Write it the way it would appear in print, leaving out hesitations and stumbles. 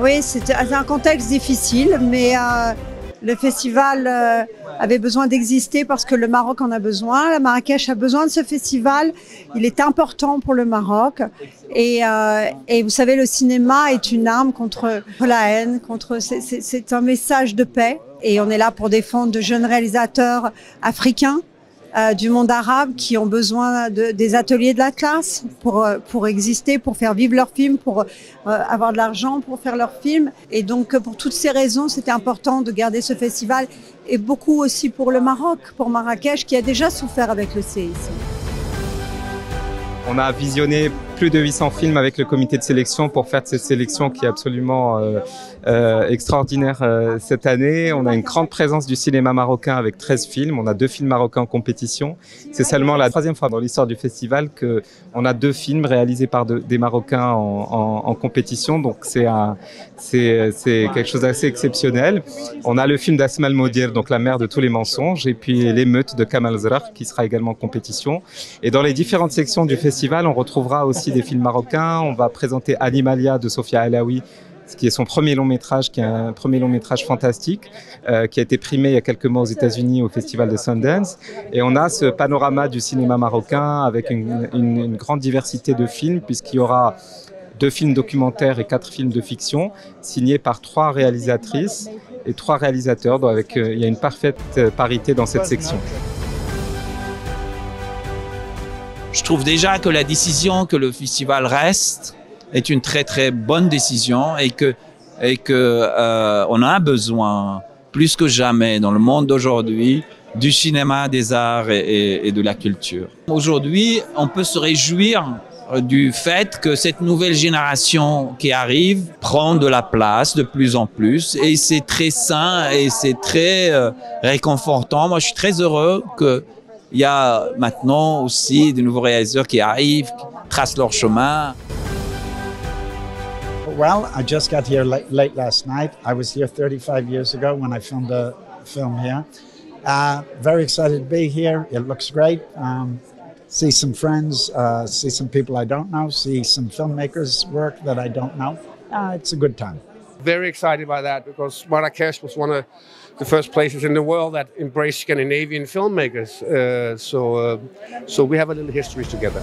Oui, c'était un contexte difficile, mais le festival avait besoin d'exister parce que le Maroc en a besoin. La Marrakech a besoin de ce festival. Il est important pour le Maroc. Et vous savez, le cinéma est une arme contre la haine, c'est un message de paix. Et on est là pour défendre de jeunes réalisateurs africains du monde arabe qui ont besoin des ateliers de la classe pour exister, pour faire vivre leurs films, pour avoir de l'argent pour faire leurs films. Et donc pour toutes ces raisons, c'était important de garder ce festival et beaucoup aussi pour le Maroc, pour Marrakech qui a déjà souffert avec le séisme. On a visionné plus de 800 films avec le comité de sélection pour faire cette sélection qui est absolument extraordinaire cette année. On a une grande présence du cinéma marocain avec 13 films. On a 2 films marocains en compétition. C'est seulement la 3e fois dans l'histoire du festival qu'on a 2 films réalisés par des Marocains en compétition. Donc c'est quelque chose d'assez exceptionnel. On a le film d'Asma Al-Modir, donc La mère de tous les mensonges, et puis L'émeute de Kamal Zraq qui sera également en compétition. Et dans les différentes sections du festival, on retrouvera aussi des films marocains. On va présenter Animalia de Sofia Alaoui, qui est son premier long métrage, qui est un premier long métrage fantastique, qui a été primé il y a quelques mois aux États-Unis au festival de Sundance. Et on a ce panorama du cinéma marocain avec une grande diversité de films, puisqu'il y aura 2 films documentaires et 4 films de fiction, signés par 3 réalisatrices et 3 réalisateurs. Donc il y a une parfaite parité dans cette section. Je trouve déjà que la décision que le festival reste est une très très bonne décision et que on a besoin plus que jamais dans le monde d'aujourd'hui du cinéma, des arts et de la culture. Aujourd'hui, on peut se réjouir du fait que cette nouvelle génération qui arrive prend de la place de plus en plus et c'est très sain et c'est très réconfortant. Moi, je suis très heureux que il y a maintenant aussi de nouveaux réalisateurs qui arrivent, qui tracent leur chemin. Well, I just got here late last night. I was here 35 years ago when I filmed a film here. Very excited to be here. It looks great. See some friends, see some people I don't know, see some filmmakers' work that I don't know. It's a good time. Very excited by that because Marrakesh was one of the first places in the world that embraced Scandinavian filmmakers. So we have a little history together.